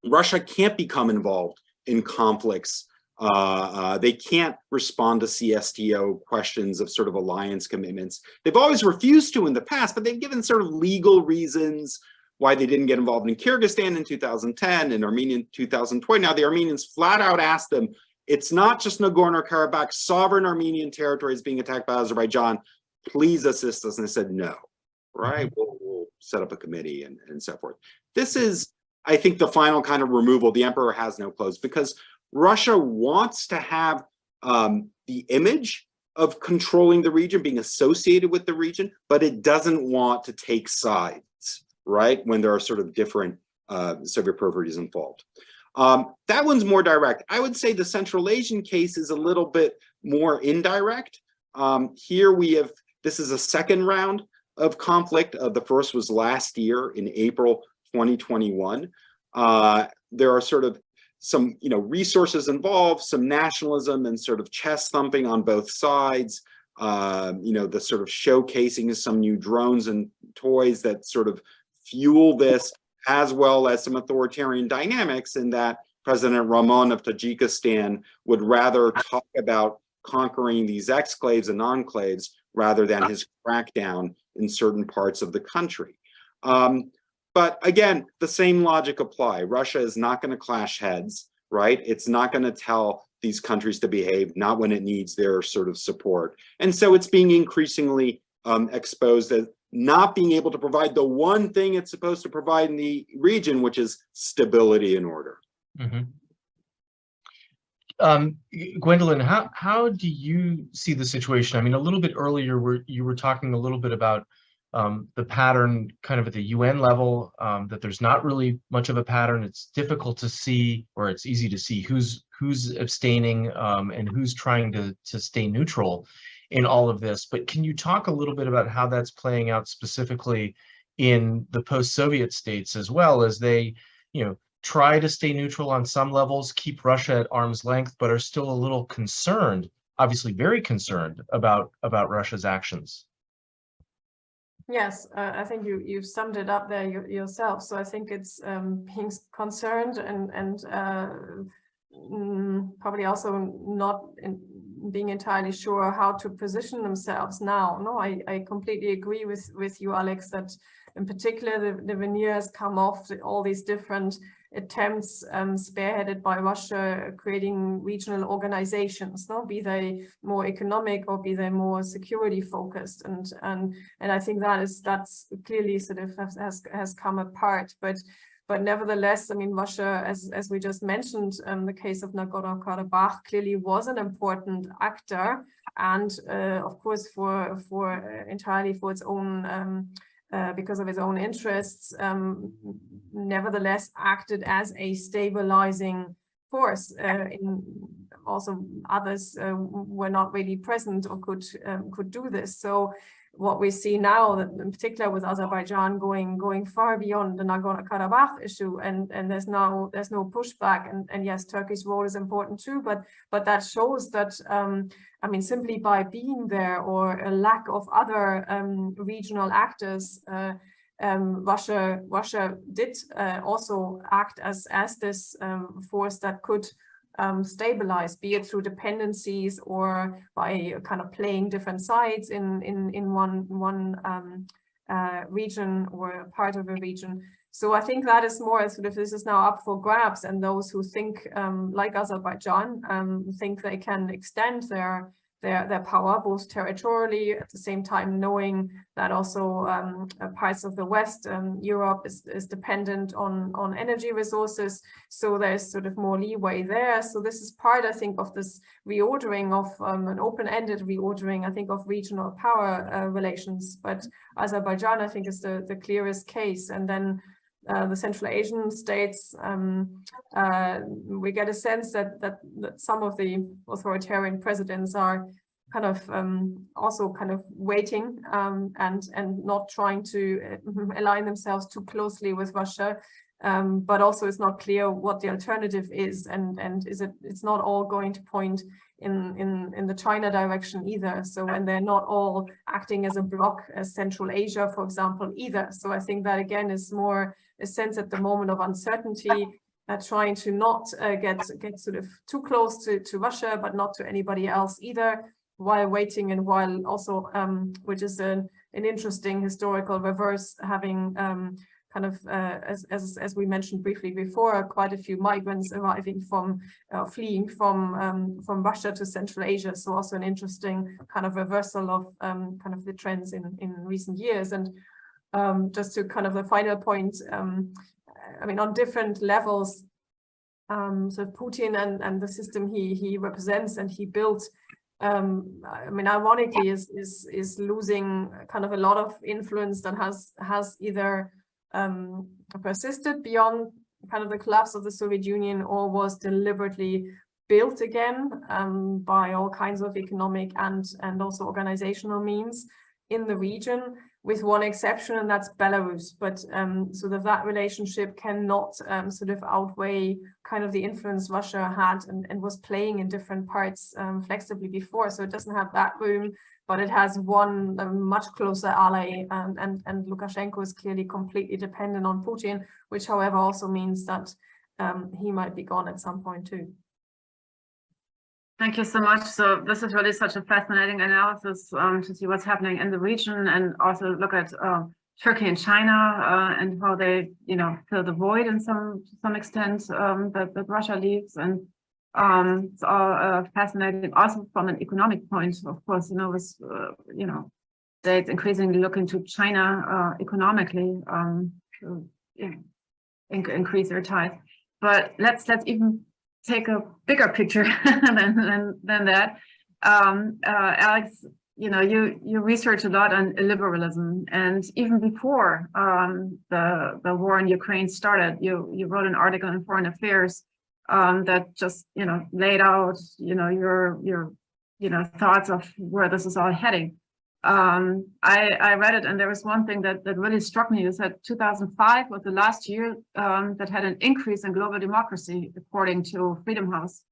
Russia can't become involved in conflicts. They can't respond to CSTO questions of sort of alliance commitments. They've always refused to in the past, but they've given sort of legal reasons why they didn't get involved in Kyrgyzstan in 2010 and Armenia in 2020. Now the Armenians flat out asked them, it's not just Nagorno-Karabakh, sovereign Armenian territory is being attacked by Azerbaijan. Please assist us. And they said, no, right? We'll set up a committee and so forth. This is, I think, the final kind of removal. The emperor has no clothes, because Russia wants to have the image of controlling the region, being associated with the region, but it doesn't want to take sides, right? When there are sort of different Soviet peripheries involved. That one's more direct. I would say the Central Asian case is a little bit more indirect. Here we have, this is a second round of conflict. The first was last year in April 2021. There are sort of some, resources involved, some nationalism and sort of chest thumping on both sides. The sort of showcasing of some new drones and toys that sort of fuel this, as well as some authoritarian dynamics in that President Rahmon of Tajikistan would rather talk about conquering these exclaves and enclaves rather than his crackdown in certain parts of the country. But again, the same logic apply. Russia is not going to clash heads, right? It's not going to tell these countries to behave, not when it needs their sort of support. And so it's being increasingly exposed as not being able to provide the one thing it's supposed to provide in the region, which is stability and order. Gwendolyn, how do you see the situation? I mean, a little bit earlier, you were talking a little bit about the pattern kind of at the UN level, that there's not really much of a pattern. It's difficult to see, or it's easy to see who's abstaining and who's trying to stay neutral in all of this. But can you talk a little bit about how that's playing out specifically in the post-Soviet states, as well as they, try to stay neutral on some levels, keep Russia at arm's length, but are still a little concerned, obviously very concerned about Russia's actions? Yes, I think you've summed it up there yourself. So I think it's being concerned and probably also not being entirely sure how to position themselves now. No, I completely agree with you, Alex, that in particular the veneer has come off all these different attempts spearheaded by Russia, creating regional organizations, no, be they more economic or be they more security focused, and I think that's clearly sort of has come apart, but nevertheless, I mean, Russia, as we just mentioned, the case of Nagorno-Karabakh clearly was an important actor, and of course for entirely for its own because of its own interests, nevertheless acted as a stabilizing force. In also others were not really present or could do this. So what we see now, in particular with Azerbaijan going far beyond the Nagorno-Karabakh issue, and there's no pushback, and yes, Turkey's role is important too, but that shows that I mean, simply by being there or a lack of other regional actors, Russia did also act as this force that could stabilize, be it through dependencies or by kind of playing different sides in one region or part of a region. So I think that is more sort of, this is now up for grabs, and those who think like Azerbaijan think they can extend their power both territorially, at the same time knowing that also parts of the West, Europe is dependent on energy resources, so there's sort of more leeway there. So this is part, I think, of this reordering of an open-ended reordering, I think, of regional power relations. But Azerbaijan, I think, is the clearest case. And then the Central Asian states, we get a sense that some of the authoritarian presidents are kind of also kind of waiting and not trying to align themselves too closely with Russia, but also it's not clear what the alternative is, and it's not all going to point in the China direction either. So, and they're not all acting as a bloc, as Central Asia, for example, either. So I think that again is more a sense at the moment of uncertainty, trying to not get sort of too close to Russia, but not to anybody else either, while waiting, and while also, which is an interesting historical reverse, having kind of, as we mentioned briefly before, quite a few migrants arriving from, fleeing from Russia to Central Asia. So also an interesting kind of reversal of kind of the trends in recent years. And just to kind of the final point, I mean, on different levels, so Putin and the system he represents and he built, I mean, ironically, is losing kind of a lot of influence that has either persisted beyond kind of the collapse of the Soviet Union, or was deliberately built again by all kinds of economic and also organizational means in the region, with one exception, and that's Belarus. But so that relationship cannot sort of outweigh kind of the influence Russia had and was playing in different parts flexibly before. So it doesn't have that room, but it has one much closer ally, and Lukashenko is clearly completely dependent on Putin, which, however, also means that he might be gone at some point too. Thank you so much. So this is really such a fascinating analysis to see what's happening in the region, and also look at Turkey and China and how they, fill the void in some extent that Russia leaves. And it's all fascinating. Also from an economic point, of course, with states increasingly looking to China economically to increase their ties. But let's even take a bigger picture than that. Alex, you research a lot on illiberalism, and even before the war in Ukraine started, you wrote an article in Foreign Affairs that just laid out your thoughts of where this is all heading. I read it, and there was one thing that really struck me. You said 2005 was the last year that had an increase in global democracy, according to Freedom House.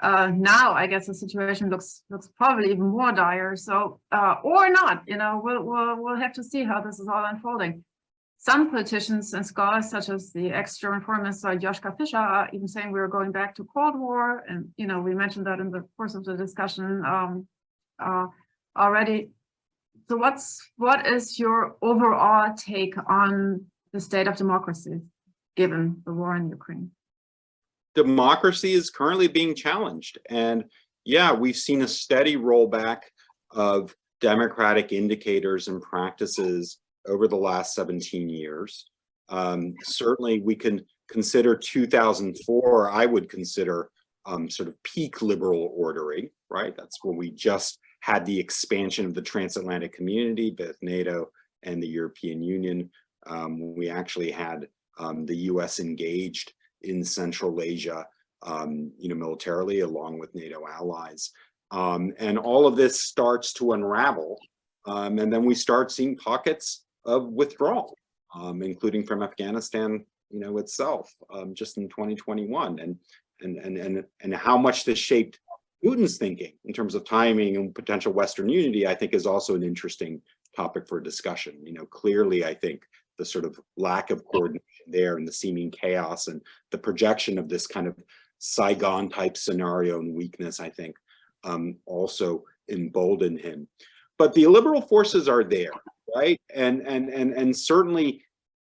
Now, I guess the situation looks probably even more dire. So, or not, we'll have to see how this is all unfolding. some politicians and scholars, such as the ex-German Foreign Minister Joschka Fischer, are even saying we're going back to Cold War. And, you know, we mentioned that in the course of the discussion already. So what is your overall take on the state of democracy, given the war in Ukraine? Democracy is currently being challenged. And yeah, we've seen a steady rollback of democratic indicators and practices over the last 17 years. Certainly we can consider 2004, I would consider sort of peak liberal ordering, right? That's when we just had the expansion of the transatlantic community, both NATO and the European Union. We actually had the US engaged in Central Asia, you know, militarily, along with NATO allies. And all of this starts to unravel. And then we start seeing pockets of withdrawal, including from Afghanistan, you know, itself, just in 2021. And how much this shaped Putin's thinking in terms of timing and potential Western unity, I think, is also an interesting topic for discussion. You know, clearly, I think the sort of lack of coordination there and the seeming chaos and the projection of this kind of Saigon type scenario and weakness, I think, also emboldened him. But the illiberal forces are there, right? And certainly,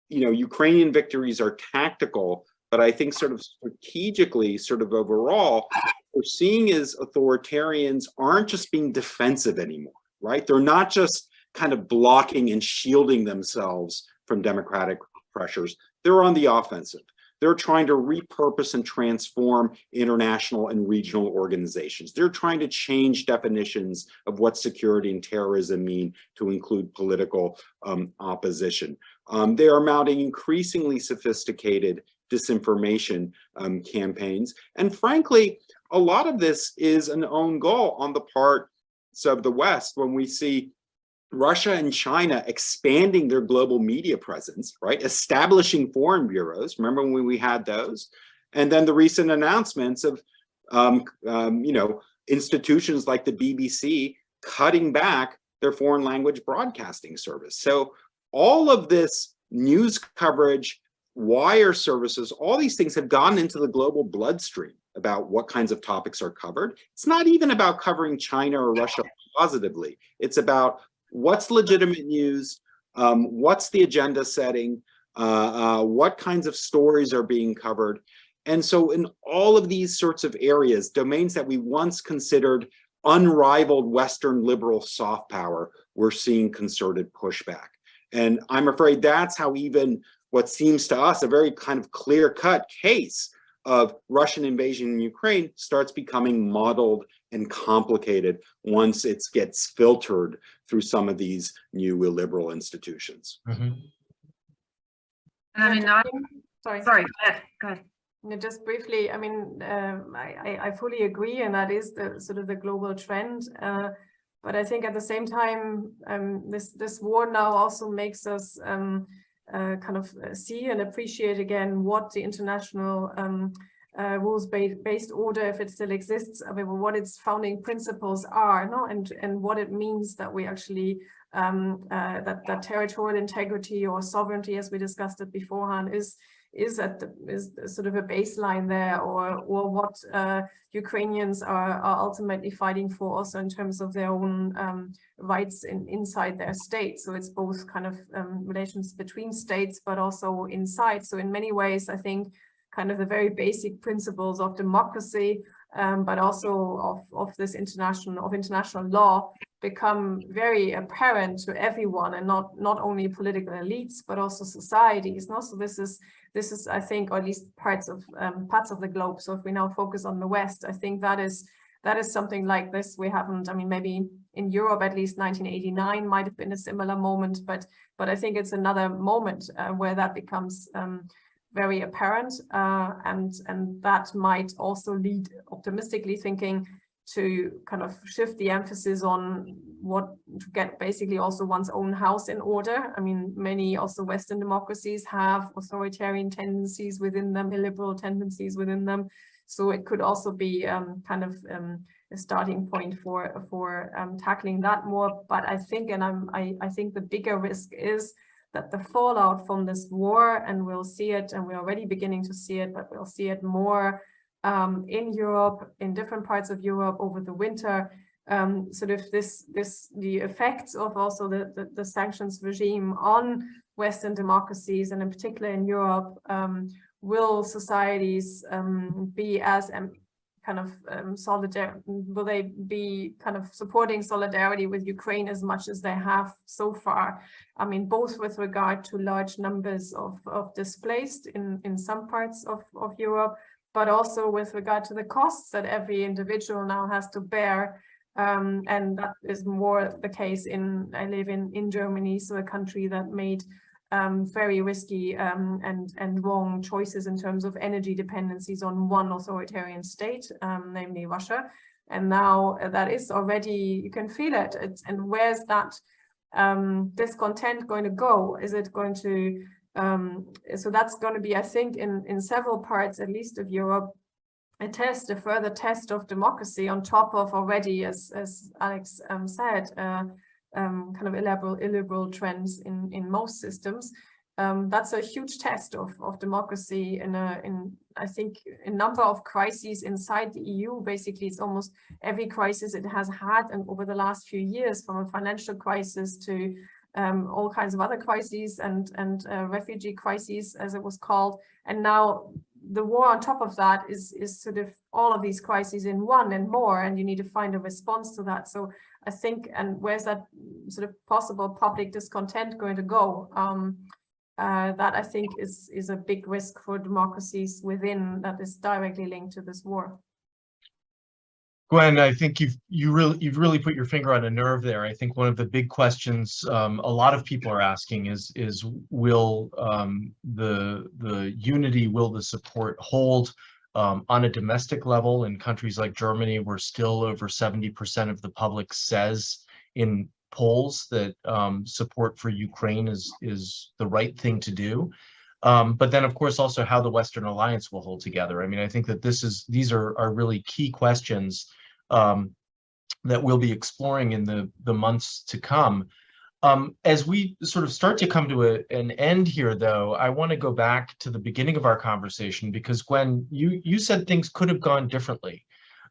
you know, Ukrainian victories are tactical, but I think sort of strategically, sort of overall, what we're seeing is authoritarians aren't just being defensive anymore, right? They're not just kind of blocking and shielding themselves from democratic pressures. They're on the offensive. They're trying to repurpose and transform international and regional organizations. They're trying to change definitions of what security and terrorism mean to include political opposition. They are mounting increasingly sophisticated disinformation campaigns. And frankly, a lot of this is an own goal on the part of the West when we see Russia and China expanding their global media presence, right? Establishing foreign bureaus. Remember when we had those? And then the recent announcements of, you know, institutions like the BBC cutting back their foreign language broadcasting service. So all of this news coverage, wire services, all these things have gone into the global bloodstream about what kinds of topics are covered. It's not even about covering China or Russia positively. It's about what's legitimate news, what's the agenda setting, what kinds of stories are being covered. And so in all of these sorts of areas, domains that we once considered unrivaled Western liberal soft power, we're seeing concerted pushback. And I'm afraid that's how even what seems to us a very kind of clear-cut case of Russian invasion in Ukraine starts becoming muddled and complicated once it gets filtered through some of these new illiberal institutions. Mm-hmm. And I mean, not, sorry, go ahead. Just briefly, I mean, I fully agree, and that is the sort of the global trend. But I think at the same time, this war now also makes us kind of see and appreciate again what the international rules-based order, if it still exists, I mean, what its founding principles are, no, and what it means that we actually that territorial integrity or sovereignty, as we discussed it beforehand, is sort of a baseline there, or what Ukrainians are ultimately fighting for, also in terms of their own rights inside their state. So it's both kind of relations between states, but also inside. So in many ways, I think kind of the very basic principles of democracy, but also of this international law, become very apparent to everyone, and not only political elites, but also societies. No? So this is, I think, or at least parts of the globe. So if we now focus on the West, I think that is something like this. We haven't, I mean, maybe in Europe, at least 1989 might have been a similar moment, but I think it's another moment where that becomes very apparent, and that might also lead, optimistically thinking, to kind of shift the emphasis on to get basically also one's own house in order. I mean, many also Western democracies have authoritarian tendencies within them, illiberal tendencies within them. So it could also be kind of a starting point for tackling that more. But I think, and I think the bigger risk is that the fallout from this war, and we'll see it, and we're already beginning to see it, but we'll see it more in Europe, in different parts of Europe over the winter. Sort of the effects of also the sanctions regime on Western democracies, and in particular in Europe, will societies be as will they be kind of supporting solidarity with Ukraine as much as they have so far? I mean, both with regard to large numbers of displaced in some parts of Europe, but also with regard to the costs that every individual now has to bear. And that is more the case I live in Germany, so a country that made very risky and wrong choices in terms of energy dependencies on one authoritarian state, namely Russia. And now that is already, you can feel it. And where's that discontent going to go? Is it going to, so that's going to be, I think, in several parts, at least of Europe, a further test of democracy on top of already, as Alex said, kind of illiberal trends in most systems. That's a huge test of democracy in I think a number of crises inside the EU. Basically, it's almost every crisis it has had, and over the last few years, from a financial crisis to all kinds of other crises and refugee crises, as it was called, and now the war on top of that is sort of all of these crises in one and more, and you need to find a response to that. So I think, and where's that sort of possible public discontent going to go? That I think is a big risk for democracies within, that is directly linked to this war. Gwen, I think you've really put your finger on a nerve there. I think one of the big questions a lot of people are asking is will the unity, will the support hold on a domestic level? In countries like Germany, where still over 70% of the public says in polls that support for Ukraine is the right thing to do. But then, of course, also how the Western alliance will hold together. I mean, I think that these are really key questions that we'll be exploring in the months to come. As we sort of start to come to an end here, though, I want to go back to the beginning of our conversation, because Gwen, you said things could have gone differently,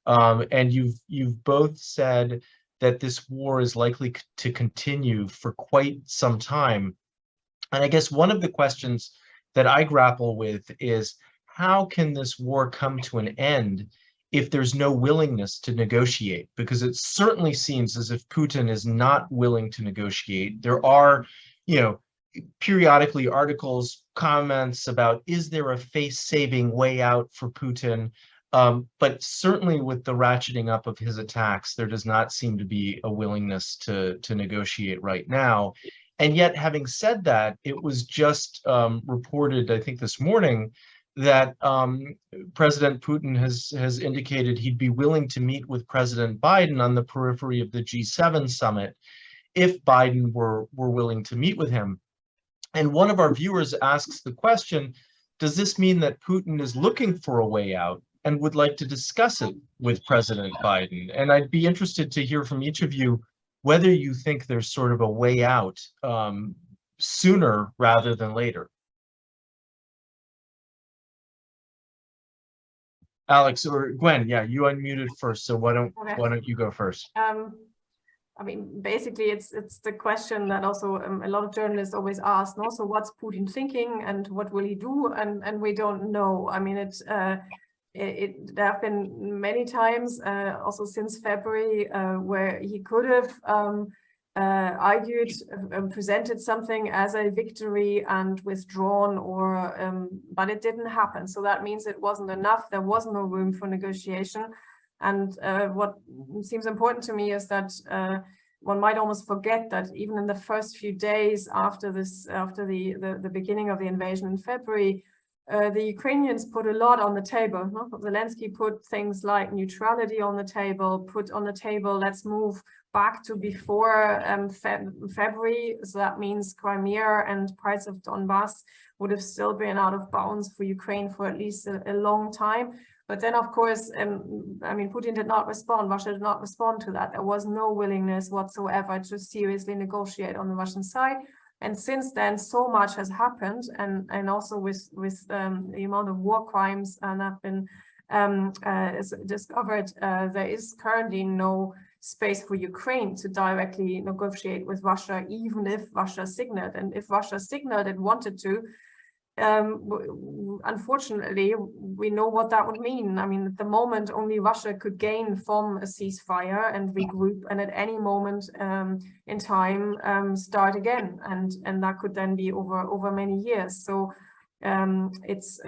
and you've both said that this war is likely to continue for quite some time. And I guess one of the questions that I grapple with is, how can this war come to an end if there's no willingness to negotiate? Because it certainly seems as if Putin is not willing to negotiate. There are, periodically articles, comments about, is there a face-saving way out for Putin? But certainly with the ratcheting up of his attacks, there does not seem to be a willingness to negotiate right now. And yet, having said that, it was just reported, I think this morning, that President Putin has indicated he'd be willing to meet with President Biden on the periphery of the G7 summit if Biden were willing to meet with him. And one of our viewers asks the question, does this mean that Putin is looking for a way out and would like to discuss it with President Biden? And I'd be interested to hear from each of you whether you think there's sort of a way out sooner rather than later. Alex or Gwen, yeah, you unmuted first, so why don't you go first? I mean, basically, it's the question that also a lot of journalists always ask. And also, what's Putin thinking, and what will he do? And we don't know. I mean, there have been many times, also since February, where he could have argued, presented something as a victory and withdrawn, but it didn't happen. So that means it wasn't enough. There was no room for negotiation. And what seems important to me is that one might almost forget that even in the first few days after the beginning of the invasion in February, the Ukrainians put a lot on the table. No? Zelensky put things like neutrality on the table, put on the table, let's move back to before February. So that means Crimea and parts of Donbass would have still been out of bounds for Ukraine for at least a long time. But then, of course, I mean, Putin did not respond. Russia did not respond to that. There was no willingness whatsoever to seriously negotiate on the Russian side. And since then, so much has happened, and also with the amount of war crimes have been discovered, there is currently no space for Ukraine to directly negotiate with Russia, even if Russia signaled. And if Russia signaled it wanted to, unfortunately, we know what that would mean. I mean, at the moment, only Russia could gain from a ceasefire and regroup, and at any moment in time start again, and that could then be over many years. So it's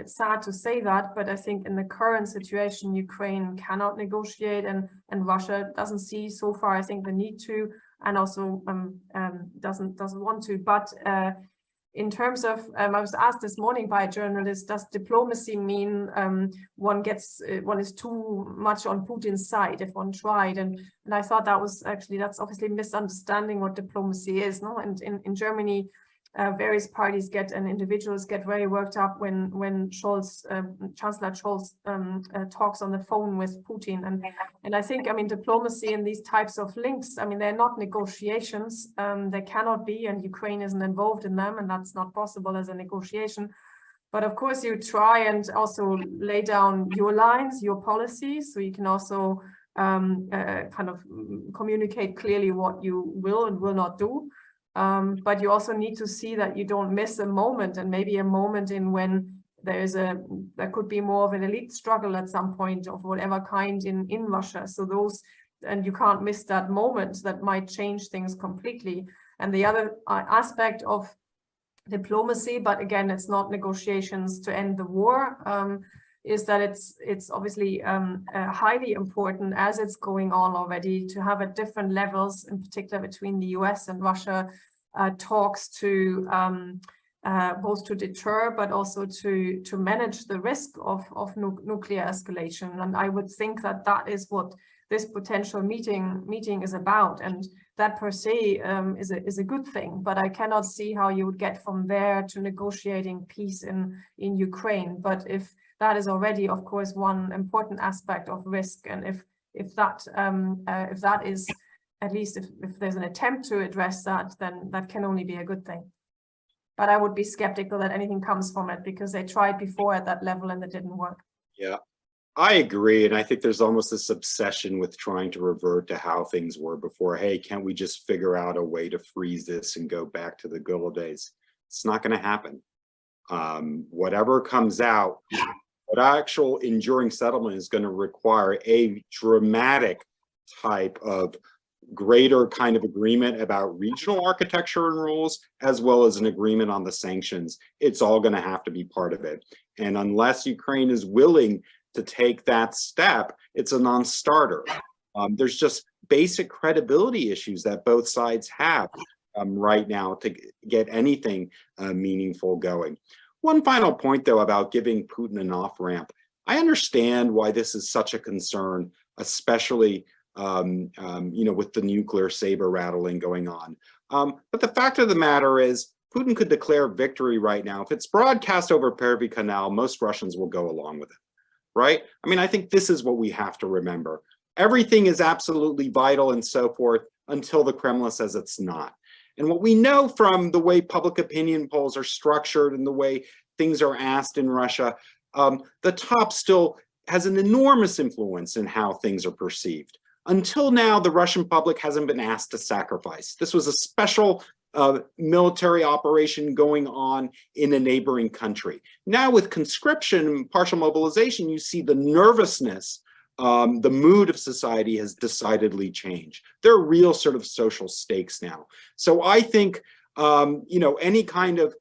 sad to say that, but I think in the current situation, Ukraine cannot negotiate, and Russia doesn't see so far, I think, the need to, and also doesn't want to. But in terms of, I was asked this morning by a journalist, does diplomacy mean one is too much on Putin's side if one tried? And I thought that's obviously misunderstanding what diplomacy is, no? And in Germany, various parties and individuals get very worked up when Scholz, Chancellor Scholz, talks on the phone with Putin. And I think, I mean, diplomacy and these types of links, I mean, they're not negotiations. They cannot be, and Ukraine isn't involved in them, and that's not possible as a negotiation. But of course, you try and also lay down your lines, your policies, so you can also kind of communicate clearly what you will and will not do. But you also need to see that you don't miss a moment, and maybe a moment in when there could be more of an elite struggle at some point of whatever kind in Russia. So and you can't miss that moment that might change things completely. And the other aspect of diplomacy, but again, it's not negotiations to end the war, is that it's obviously highly important, as it's going on already, to have at different levels, in particular between the US and Russia, talks to both to deter, but also to manage the risk of nuclear escalation. And I would think that is what this potential meeting is about, and that per se is a good thing. But I cannot see how you would get from there to negotiating peace in Ukraine. But if that is already, of course, one important aspect of risk, and if that is, at least if there's an attempt to address that, then that can only be a good thing. But I would be skeptical that anything comes from it, because they tried before at that level and it didn't work. Yeah, I agree. And I think there's almost this obsession with trying to revert to how things were before. Hey, can't we just figure out a way to freeze this and go back to the good old days? It's not going to happen. Whatever comes out, what actual enduring settlement is going to require a dramatic type of greater kind of agreement about regional architecture and rules, as well as an agreement on the sanctions. It's all going to have to be part of it. And unless Ukraine is willing to take that step, it's a non-starter. There's just basic credibility issues that both sides have right now to get anything meaningful going. One final point, though, about giving Putin an off-ramp. I understand why this is such a concern, especially with the nuclear saber rattling going on. But the fact of the matter is, Putin could declare victory right now. If it's broadcast over Pervy Canal, most Russians will go along with it, right? I mean, I think this is what we have to remember. Everything is absolutely vital and so forth until the Kremlin says it's not. And what we know from the way public opinion polls are structured and the way things are asked in Russia, the top still has an enormous influence in how things are perceived. Until now, the Russian public hasn't been asked to sacrifice. This was a special military operation going on in a neighboring country. Now with conscription and partial mobilization, you see the nervousness, the mood of society has decidedly changed. There are real sort of social stakes now. So I think, any kind of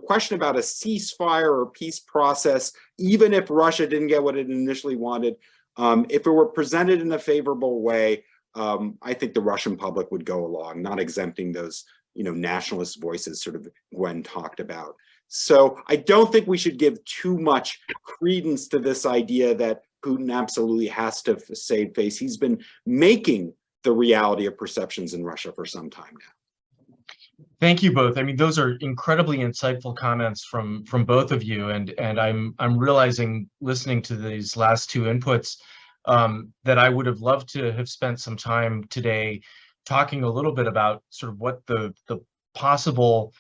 question about a ceasefire or peace process, even if Russia didn't get what it initially wanted, if it were presented in a favorable way, I think the Russian public would go along, not exempting those, nationalist voices sort of Gwen talked about. So I don't think we should give too much credence to this idea that Putin absolutely has to save face. He's been making the reality of perceptions in Russia for some time now. Thank you both. I mean, those are incredibly insightful comments from both of you, and I'm realizing, listening to these last two inputs, that I would have loved to have spent some time today talking a little bit about sort of what the possible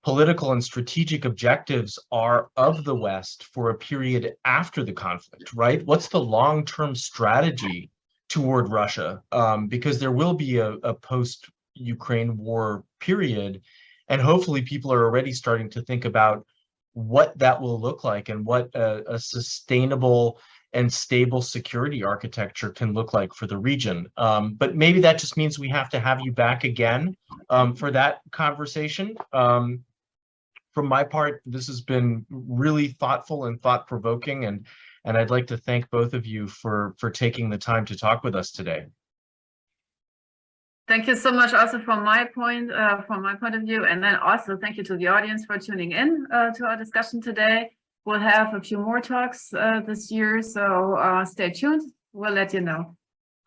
political and strategic objectives are of the West for a period after the conflict, right? What's the long-term strategy toward Russia? Because there will be a post-Ukraine war period, and hopefully people are already starting to think about what that will look like and what a sustainable and stable security architecture can look like for the region. But maybe that just means we have to have you back again for that conversation. From my part, this has been really thoughtful and thought-provoking, and I'd like to thank both of you for taking the time to talk with us today. Thank you so much also from my point of view, and then also thank you to the audience for tuning in to our discussion today. We'll have a few more talks this year, so stay tuned. We'll let you know.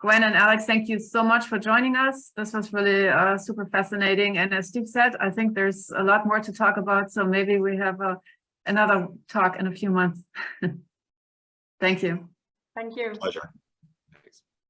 Gwen and Alex, thank you so much for joining us. This was really super fascinating. And as Steve said, I think there's a lot more to talk about. So maybe we have another talk in a few months. Thank you. Thank you. Pleasure.